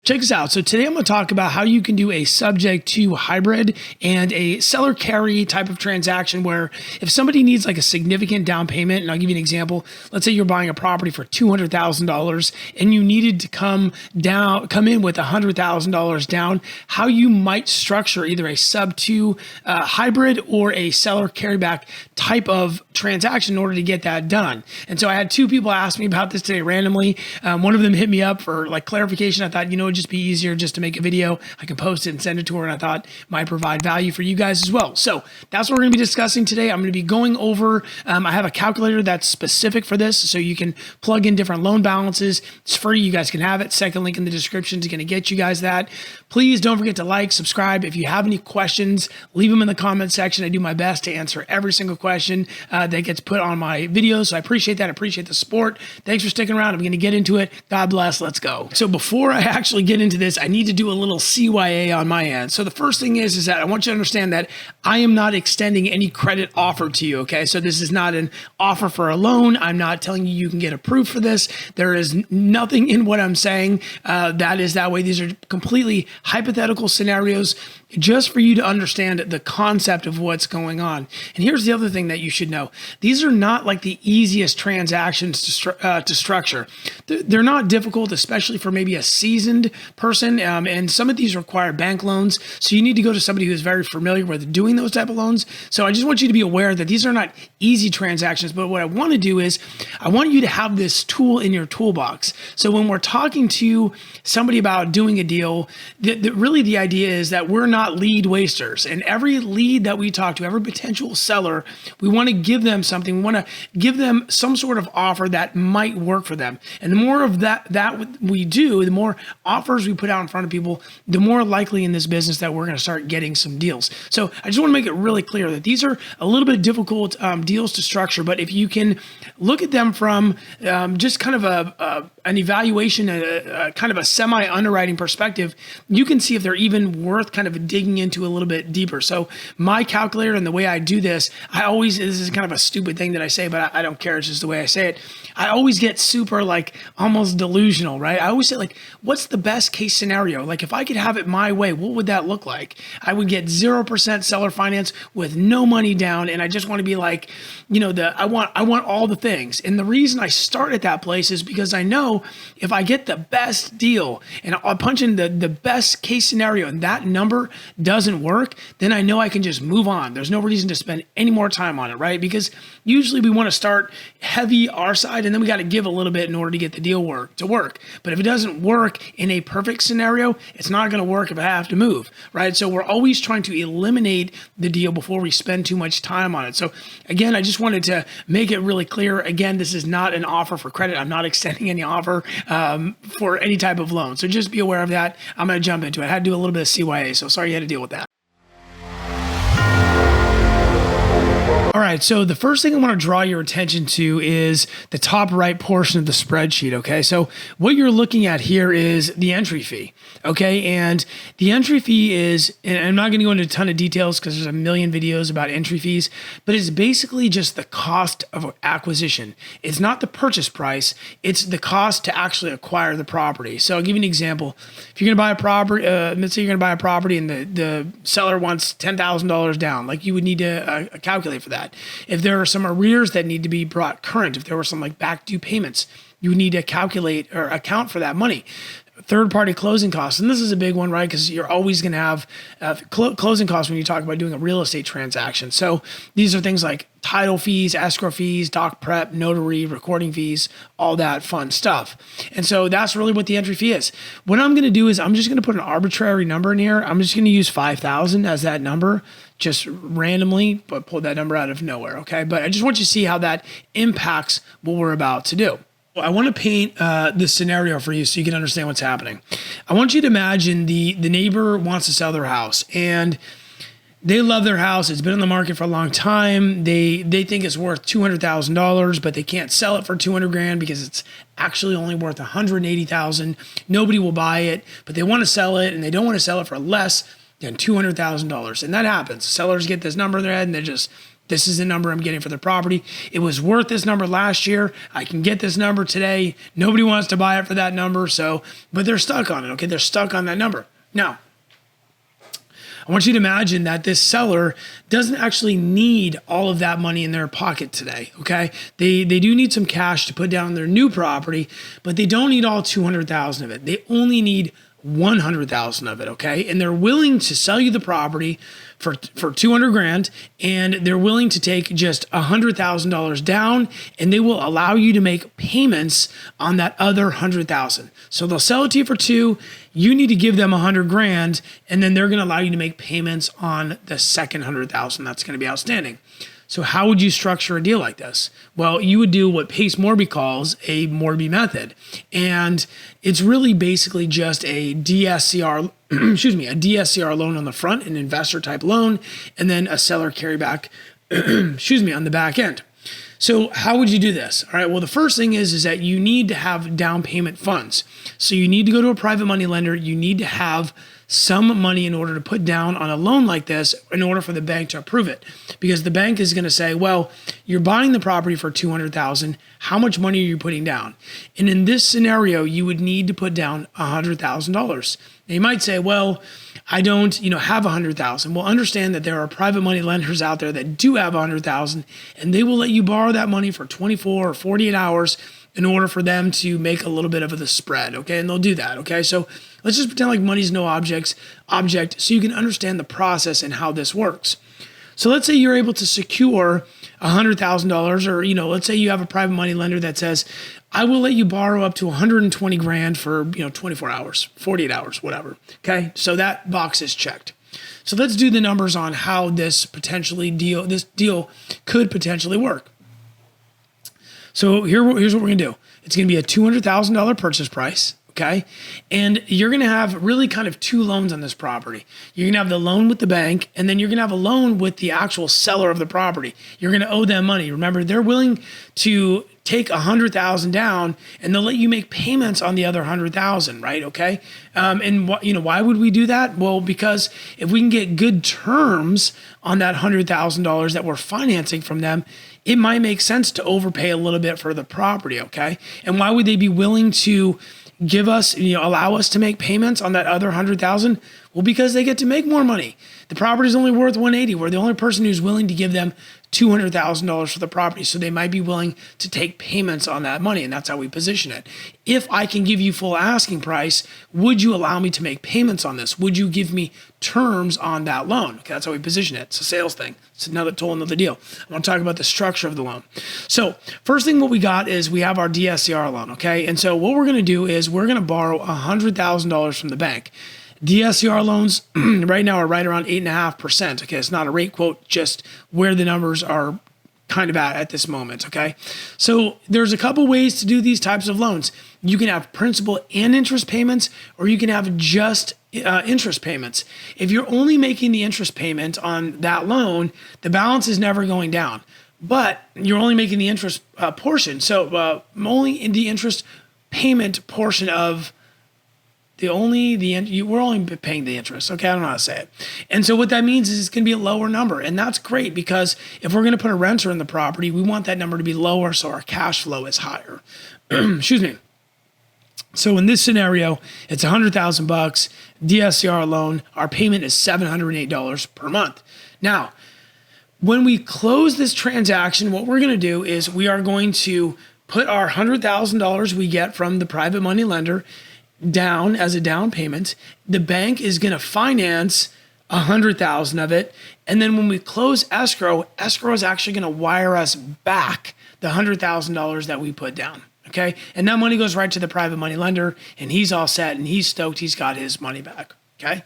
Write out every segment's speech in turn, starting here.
Check this out. So today I'm going to talk about how you can do a subject to hybrid and a seller carry type of transaction where if somebody needs like a significant down payment, and I'll give you an example. Let's say you're buying a property for $200,000 and you needed to come in with $100,000 down, how you might structure either a sub to hybrid or a seller carryback type of transaction in order to get that done. And so I had two people ask me about this today randomly. One of them hit me up for like clarification. I thought, it'd just be easier just to make a video. I can post it and send it to her, and I thought might provide value for you guys as well. So that's what we're going to be discussing today. I'm going to be going over, I have a calculator that's specific for this, so you can plug in different loan balances. It's free. You guys can have it. Second link in the description is going to get you guys that. Please don't forget to like, subscribe. If you have any questions, leave them in the comment section. I do my best to answer every single question that gets put on my videos. So I appreciate that. I appreciate the support. Thanks for sticking around. I'm going to get into it. God bless. Let's go. So before I actually get into this, I need to do a little CYA on my end. So the first thing is that I want you to understand that I am not extending any credit offer to you. Okay. So this is not an offer for a loan. I'm not telling you can get approved for this. There is nothing in what I'm saying that is that way. These are completely hypothetical scenarios just for you to understand the concept of what's going on. And here's the other thing that you should know. These are not like the easiest transactions to structure. They're not difficult, especially for maybe a seasoned person. And some of these require bank loans. So you need to go to somebody who's very familiar with doing those type of loans. So I just want you to be aware that these are not easy transactions. But what I want to do is I want you to have this tool in your toolbox. So when we're talking to somebody about doing a deal, really the idea is that we're not lead wasters. And every lead that we talk to, every potential seller, we want to give them something. We want to give them some sort of offer that might work for them. And the more of that we do, the more offers we put out in front of people, the more likely in this business that we're going to start getting some deals. So I just want to make it really clear that these are a little bit difficult deals to structure, but if you can look at them from just kind of an evaluation, kind of a semi-underwriting perspective, you can see if they're even worth kind of digging into a little bit deeper. So my calculator and the way I do this, this is kind of a stupid thing that I say, but I don't care. It's just the way I say it. I always get super like almost delusional, right? I always say like, what's the best case scenario? Like if I could have it my way, what would that look like? I would get 0% seller finance with no money down. And I just want to be like, I want all the things. And the reason I start at that place is because I know if I get the best deal and I'll punch in the best case scenario and that number doesn't work, then I know I can just move on. There's no reason to spend any more time on it, right? Because usually we want to start heavy our side and then we got to give a little bit in order to get the deal to work. But if it doesn't work in a perfect scenario, it's not going to work if I have to move, right? So we're always trying to eliminate the deal before we spend too much time on it. So again, I just wanted to make it really clear. Again, this is not an offer for credit. I'm not extending any offer for any type of loan. So just be aware of that. I'm going to jump into it. I had to do a little bit of CYA, so sorry you had to deal with that. All right, so the first thing I want to draw your attention to is the top right portion of the spreadsheet, okay? So what you're looking at here is the entry fee, okay? And the entry fee is, and I'm not going to go into a ton of details because there's a million videos about entry fees, but it's basically just the cost of acquisition. It's not the purchase price, it's the cost to actually acquire the property. So I'll give you an example. If you're going to buy a property, let's say you're going to buy a property and the seller wants $10,000 down, like you would need to calculate for that. If there are some arrears that need to be brought current, if there were some like back due payments, you need to calculate or account for that money. Third-party closing costs, and this is a big one, right? Because you're always going to have closing costs when you talk about doing a real estate transaction. So these are things like title fees, escrow fees, doc prep, notary, recording fees, all that fun stuff. And so that's really what the entry fee is. What I'm going to do is I'm just going to put an arbitrary number in here. I'm just going to use 5,000 as that number, just randomly, but pull that number out of nowhere, okay? But I just want you to see how that impacts what we're about to do. I want to paint this scenario for you so you can understand what's happening. I want you to imagine the neighbor wants to sell their house and they love their house. It's been on the market for a long time. They think it's worth $200,000, but they can't sell it for $200,000 because it's actually only worth $180,000. Nobody will buy it, but they want to sell it and they don't want to sell it for less than $200,000. And that happens. Sellers get this number in their head and they just This is the number I'm getting for the property. It was worth this number last year. I can get this number today. Nobody wants to buy it for that number. But they're stuck on it. Okay. They're stuck on that number. Now, I want you to imagine that this seller doesn't actually need all of that money in their pocket today, okay? They do need some cash to put down on their new property, but they don't need all 200,000 of it. They only need 100,000 of it, okay? And they're willing to sell you the property for 200 grand, and they're willing to take just $100,000 down, and they will allow you to make payments on that other 100,000. So they'll sell it to you for 2. You need to give them 100 grand, and then they're going to allow you to make payments on the second 100,000 that's going to be outstanding. So how would you structure a deal like this? Well, you would do what Pace Morby calls a Morby method. And it's really basically just a DSCR, a DSCR loan on the front, an investor type loan, and then a seller carryback, on the back end. So how would you do this? All right, well, the first thing is that you need to have down payment funds. So you need to go to a private money lender. You need to have some money in order to put down on a loan like this in order for the bank to approve it. Because the bank is going to say, well, you're buying the property for $200,000. How much money are you putting down? And in this scenario, you would need to put down $100,000. Now you might say, well, I don't, have $100,000. Well, understand that there are private money lenders out there that do have $100,000, and they will let you borrow that money for 24 or 48 hours in order for them to make a little bit of the spread, okay? And they'll do that, okay? So let's just pretend like money's no object so you can understand the process and how this works. So let's say you're able to secure $100,000, or, let's say you have a private money lender that says, I will let you borrow up to 120 grand for, 24 hours, 48 hours, whatever, okay? So that box is checked. So let's do the numbers on how this deal could potentially work. So here's what we're going to do. It's going to be a $200,000 purchase price, okay? And you're going to have really kind of 2 loans on this property. You're going to have the loan with the bank, and then you're going to have a loan with the actual seller of the property. You're going to owe them money. Remember, they're willing to take $100,000 down, and they'll let you make payments on the other $100,000, right? Okay. And why would we do that? Well, because if we can get good terms on that $100,000 that we're financing from them, it might make sense to overpay a little bit for the property. Okay. And why would they be willing to give us, allow us to make payments on that other 100,000? Well, because they get to make more money. The property is only worth 180. We're the only person who's willing to give them $200,000 for the property. So they might be willing to take payments on that money. And that's how we position it. If I can give you full asking price, would you allow me to make payments on this? Would you give me terms on that loan? Okay, that's how we position it. It's a sales thing. It's another deal. I want to talk about the structure of the loan. So first thing what we got is we have our DSCR loan. Okay. And so what we're going to do is we're going to borrow $100,000 from the bank. DSCR loans right now are right around 8.5%. Okay, it's not a rate quote, just where the numbers are kind of at this moment. Okay, so there's a couple ways to do these types of loans. You can have principal and interest payments, or you can have just interest payments. If you're only making the interest payment on that loan, the balance is never going down, but you're only making the interest portion. So only in the interest payment portion of we're only paying the interest. Okay, I don't know how to say it. And so what that means is it's going to be a lower number. And that's great because if we're going to put a renter in the property, we want that number to be lower so our cash flow is higher. Excuse me. So in this scenario, it's $100,000 DSCR loan. Our payment is $708 per month. Now, when we close this transaction, what we're going to do is we are going to put our $100,000 we get from the private money lender down as a down payment. The bank is going to finance 100,000 of it. And then when we close escrow is actually going to wire us back the $100,000 that we put down. Okay. And that money goes right to the private money lender, and he's all set and he's stoked. He's got his money back. Okay.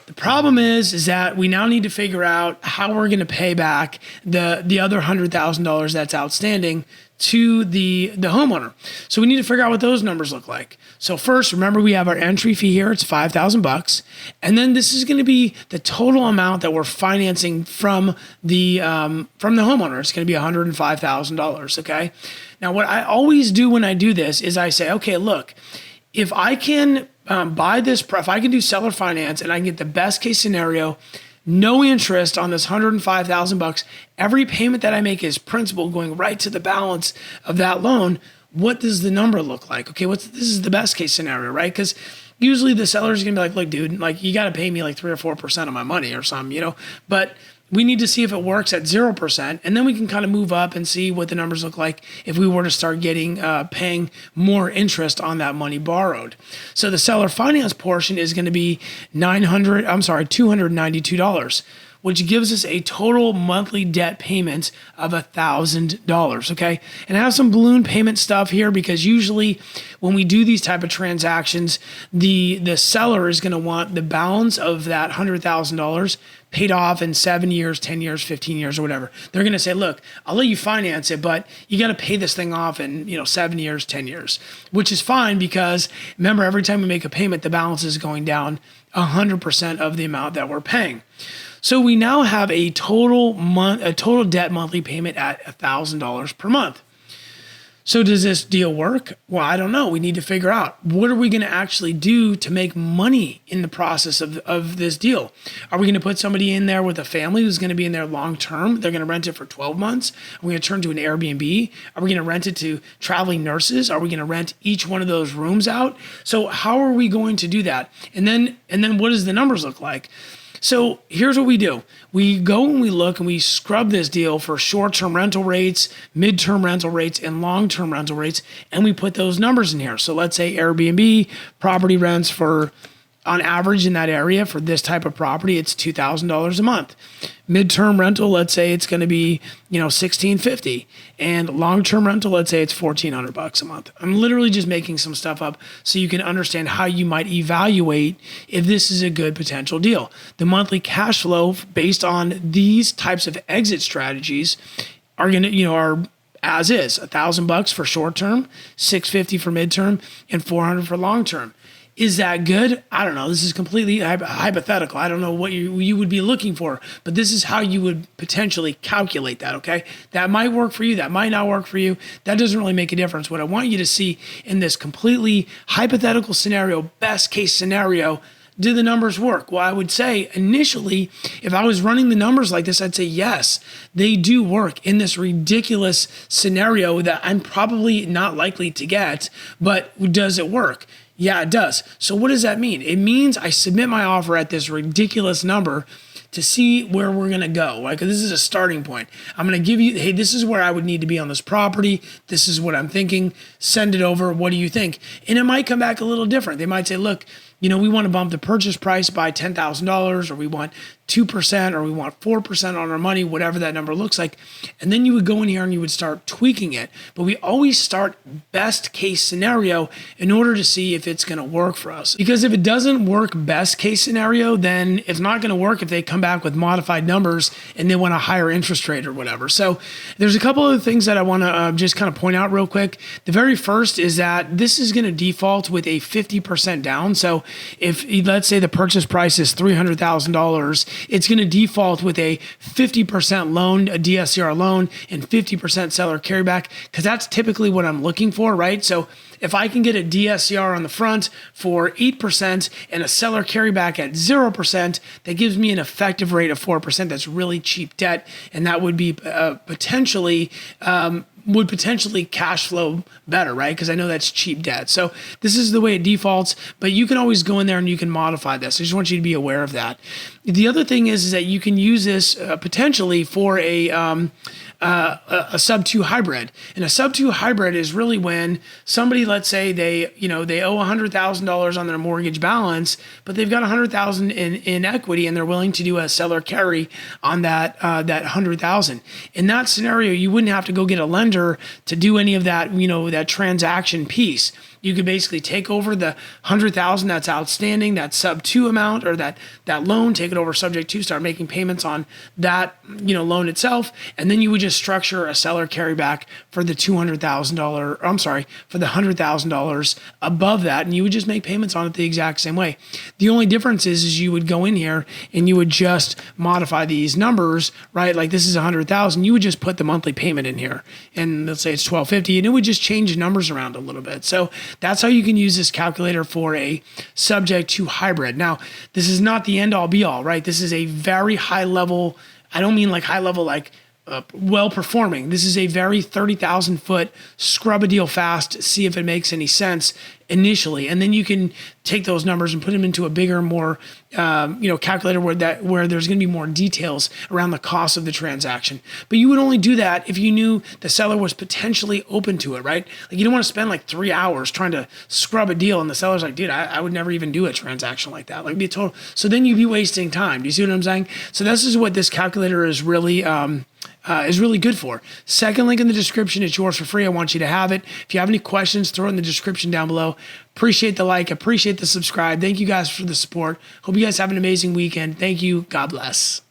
The problem is that we now need to figure out how we're going to pay back the other $100,000 that's outstanding to the homeowner. So we need to figure out what those numbers look like. So first, remember we have our entry fee here. It's $5,000. And then this is going to be the total amount that we're financing from the homeowner. It's going to be $105,000. Okay. Now, what I always do when I do this is I say, okay, look, if I can buy this, if I can do seller finance and I can get the best case scenario, no interest on this $105,000. Every payment that I make is principal going right to the balance of that loan. What does the number look like? Okay, this is the best case scenario, right? Because usually the seller's gonna be like, look, dude, like you got to pay me like 3 or 4% of my money or something, but we need to see if it works at 0%, and then we can kind of move up and see what the numbers look like if we were to start getting paying more interest on that money borrowed. So the seller finance portion is going to be $292, which gives us a total monthly debt payment of $1,000, okay? And I have some balloon payment stuff here because usually when we do these type of transactions, the seller is gonna want the balance of that $100,000 paid off in 7 years, 10 years, 15 years, or whatever. They're gonna say, look, I'll let you finance it, but you gotta pay this thing off in 7 years, 10 years, which is fine because remember, every time we make a payment, the balance is going down 100% of the amount that we're paying. So we now have a total debt monthly payment at $1,000 per month. So does this deal work? Well, I don't know. We need to figure out what are we going to actually do to make money in the process of this deal. Are we going to put somebody in there with a family who's going to be in there long term? They're going to rent it for 12 months. Are we going to turn to an Airbnb? Are we going to rent it to traveling nurses? Are we going to rent each one of those rooms out? So how are we going to do that? And then what does the numbers look like? So here's what we do. We go and we look and we scrub this deal for short-term rental rates, mid-term rental rates, and long-term rental rates, and we put those numbers in here. So let's say Airbnb property rents for, on average in that area for this type of property, it's $2,000 a month. Mid-term rental, let's say it's going to be, $1,650, and long-term rental, let's say it's $1,400 a month. I'm literally just making some stuff up so you can understand how you might evaluate if this is a good potential deal. The monthly cash flow based on these types of exit strategies are going to, are as is $1,000 for short-term, $650 for mid-term, and $400 for long-term. Is that good? I don't know. This is completely hypothetical. I don't know what you would be looking for, but this is how you would potentially calculate that, okay? That might work for you. That might not work for you. That doesn't really make a difference. What I want you to see in this completely hypothetical scenario, best case scenario, do the numbers work? Well, I would say initially, if I was running the numbers like this, I'd say yes, they do work in this ridiculous scenario that I'm probably not likely to get, but does it work? Yeah, it does. So what does that mean? It means I submit my offer at this ridiculous number to see where we're going to go. Like, this is a starting point. I'm going to give you, hey, this is where I would need to be on this property. This is what I'm thinking. Send it over. What do you think? And it might come back a little different. They might say, look, we want to bump the purchase price by $10,000, or we want 2%, or we want 4% on our money, whatever that number looks like. And then you would go in here and you would start tweaking it. But we always start best case scenario in order to see if it's going to work for us. Because if it doesn't work best case scenario, then it's not going to work if they come back with modified numbers and they want a higher interest rate or whatever. So there's a couple of things that I want to just kind of point out real quick. The very first is that this is going to default with a 50% down. So if let's say the purchase price is $300,000, it's going to default with a 50% loan, a DSCR loan, and 50% seller carryback, because that's typically what I'm looking for, right? So if I can get a DSCR on the front for 8% and a seller carryback at 0%, that gives me an effective rate of 4%. That's really cheap debt, and that would be potentially cash flow better, right? Because I know that's cheap debt. So this is the way it defaults, but you can always go in there and you can modify this. I just want you to be aware of that. The other thing is that you can use this potentially for a sub-2 hybrid. And a sub-2 hybrid is really when somebody, let's say they owe $100,000 on their mortgage balance, but they've got $100,000 in equity, and they're willing to do a seller carry on that $100,000. In that scenario, you wouldn't have to go get a lender to do any of that, that transaction piece. You could basically take over the $100,000 that's outstanding, that sub-2 amount, or that loan, take it over subject to, start making payments on that loan itself, and then you would just structure a seller carryback for the for the $100,000 above that, and you would just make payments on it the exact same way. The only difference is you would go in here and you would just modify these numbers, right? Like this is $100,000, you would just put the monthly payment in here, and let's say it's $1,250, and it would just change the numbers around a little bit. So That's how you can use this calculator for a subject to hybrid. Now, this is not the end all be all, right? This is a very high level. I don't mean like high level, like well performing. This is a very 30,000 foot scrub a deal fast, see if it makes any sense initially, and then you can take those numbers and put them into a bigger, more calculator where there's going to be more details around the cost of the transaction. But you would only do that if you knew the seller was potentially open to it, right? Like you don't want to spend like 3 hours trying to scrub a deal, and the seller's like, dude, I would never even do a transaction like that. Like be a total. So then you'd be wasting time. Do you see what I'm saying? So this is what this calculator is really good for. Second link in the description. It's yours for free. I want you to have it. If you have any questions, throw it in the description down below. Appreciate the like. Appreciate the subscribe. Thank you guys for the support. Hope you guys have an amazing weekend. Thank you. God bless.